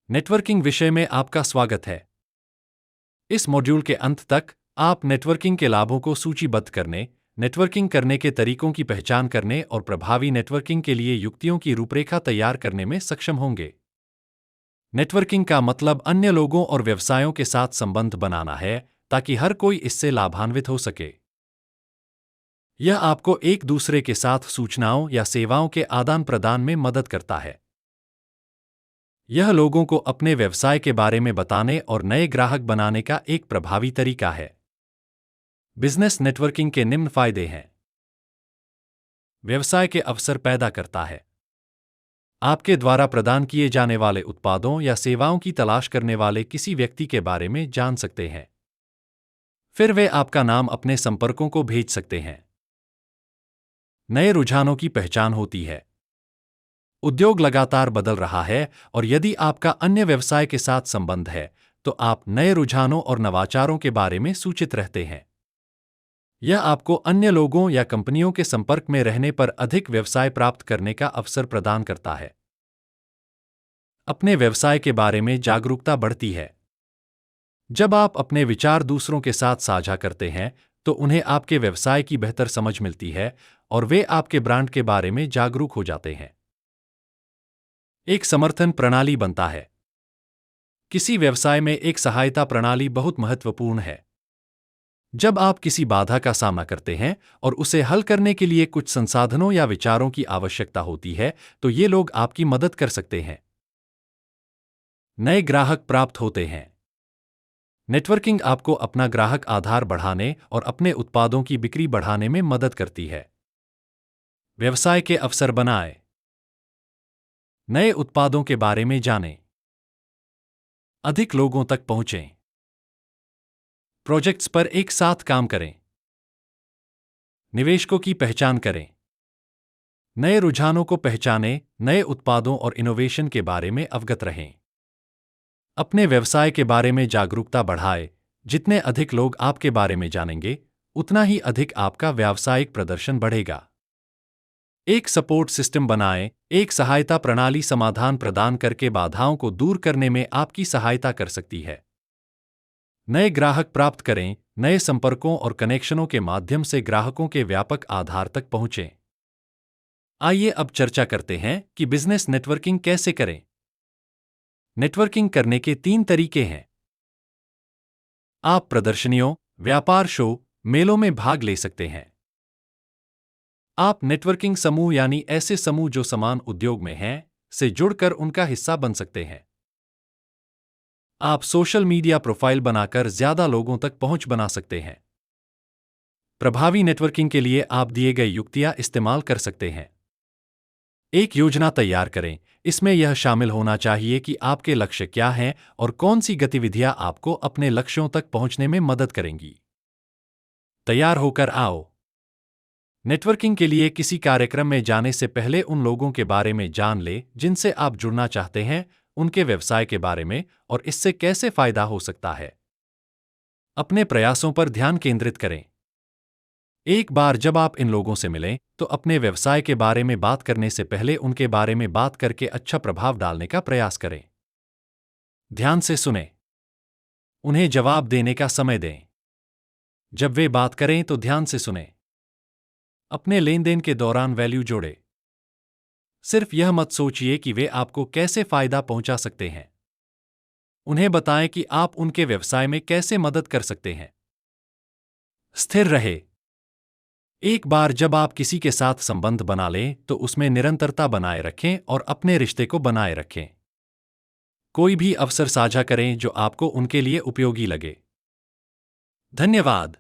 Networking विषय में आपका स्वागत है। इस मॉड्यूल के अंत तक आप नेटवर्किंग के लाभों को सूचीबद्ध करने, नेटवर्किंग करने के तरीकों की पहचान करने और प्रभावी नेटवर्किंग के लिए युक्तियों की रूपरेखा तैयार करने में सक्षम होंगे। नेटवर्किंग का मतलब अन्य लोगों और व्यवसायों के साथ संबंध बनाना है ताकि हर कोई इससे लाभान्वित हो सके। यह आपको एक दूसरे के साथ सूचनाओं या सेवाओं के आदान प्रदान में मदद करता है। यह लोगों को अपने व्यवसाय के बारे में बताने और नए ग्राहक बनाने का एक प्रभावी तरीका है। बिजनेस नेटवर्किंग के निम्न फायदे हैं। व्यवसाय के अवसर पैदा करता है। आपके द्वारा प्रदान किए जाने वाले उत्पादों या सेवाओं की तलाश करने वाले किसी व्यक्ति के बारे में जान सकते हैं। फिर वे आपका नाम अपने संपर्कों को भेज सकते हैं। नए रुझानों की पहचान होती है। उद्योग लगातार बदल रहा है और यदि आपका अन्य व्यवसाय के साथ संबंध है, तो आप नए रुझानों और नवाचारों के बारे में सूचित रहते हैं। यह आपको अन्य लोगों या कंपनियों के संपर्क में रहने पर अधिक व्यवसाय प्राप्त करने का अवसर प्रदान करता है। अपने व्यवसाय के बारे में जागरूकता बढ़ती है। जब आप अपने विचार दूसरों के साथ साझा करते हैं, तो उन्हें आपके व्यवसाय की बेहतर समझ मिलती है और वे आपके ब्रांड के बारे में जागरूक हो जाते हैं। एक समर्थन प्रणाली बनता है। किसी व्यवसाय में एक सहायता प्रणाली बहुत महत्वपूर्ण है। जब आप किसी बाधा का सामना करते हैं और उसे हल करने के लिए कुछ संसाधनों या विचारों की आवश्यकता होती है, तो ये लोग आपकी मदद कर सकते हैं। नए ग्राहक प्राप्त होते हैं। नेटवर्किंग आपको अपना ग्राहक आधार बढ़ाने और अपने उत्पादों की बिक्री बढ़ाने में मदद करती है। व्यवसाय के अवसर बनाएं। नए उत्पादों के बारे में जानें। अधिक लोगों तक पहुंचें। प्रोजेक्ट्स पर एक साथ काम करें। निवेशकों की पहचान करें। नए रुझानों को पहचानें, नए उत्पादों और इनोवेशन के बारे में अवगत रहें। अपने व्यवसाय के बारे में जागरूकता बढ़ाएं। जितने अधिक लोग आपके बारे में जानेंगे, उतना ही अधिक आपका व्यावसायिक प्रदर्शन बढ़ेगा। एक सपोर्ट सिस्टम बनाएं। एक सहायता प्रणाली समाधान प्रदान करके बाधाओं को दूर करने में आपकी सहायता कर सकती है। नए ग्राहक प्राप्त करें। नए संपर्कों और कनेक्शनों के माध्यम से ग्राहकों के व्यापक आधार तक पहुंचें। आइए अब चर्चा करते हैं कि बिजनेस नेटवर्किंग कैसे करें। नेटवर्किंग करने के 3 तरीके हैं। आप प्रदर्शनियों, व्यापार शो, मेलों में भाग ले सकते हैं। आप नेटवर्किंग समूह यानी ऐसे समूह जो समान उद्योग में हैं, से जुड़कर उनका हिस्सा बन सकते हैं। आप सोशल मीडिया प्रोफाइल बनाकर ज्यादा लोगों तक पहुंच बना सकते हैं। प्रभावी नेटवर्किंग के लिए आप दिए गए युक्तियां इस्तेमाल कर सकते हैं। एक योजना तैयार करें। इसमें यह शामिल होना चाहिए कि आपके लक्ष्य क्या हैं और कौन सी गतिविधियां आपको अपने लक्ष्यों तक पहुंचने में मदद करेंगी। तैयार होकर आओ। नेटवर्किंग के लिए किसी कार्यक्रम में जाने से पहले उन लोगों के बारे में जान लें जिनसे आप जुड़ना चाहते हैं, उनके व्यवसाय के बारे में और इससे कैसे फायदा हो सकता है। अपने प्रयासों पर ध्यान केंद्रित करें। एक बार जब आप इन लोगों से मिलें, तो अपने व्यवसाय के बारे में बात करने से पहले उनके बारे में बात करके अच्छा प्रभाव डालने का प्रयास करें। ध्यान से सुनें। उन्हें जवाब देने का समय दें। जब वे बात करें तो ध्यान से सुनें। अपने लेनदेन के दौरान वैल्यू जोड़ें। सिर्फ यह मत सोचिए कि वे आपको कैसे फायदा पहुंचा सकते हैं। उन्हें बताएं कि आप उनके व्यवसाय में कैसे मदद कर सकते हैं। स्थिर रहे। एक बार जब आप किसी के साथ संबंध बना लें, तो उसमें निरंतरता बनाए रखें और अपने रिश्ते को बनाए रखें। कोई भी अवसर साझा करें जो आपको उनके लिए उपयोगी लगे। धन्यवाद।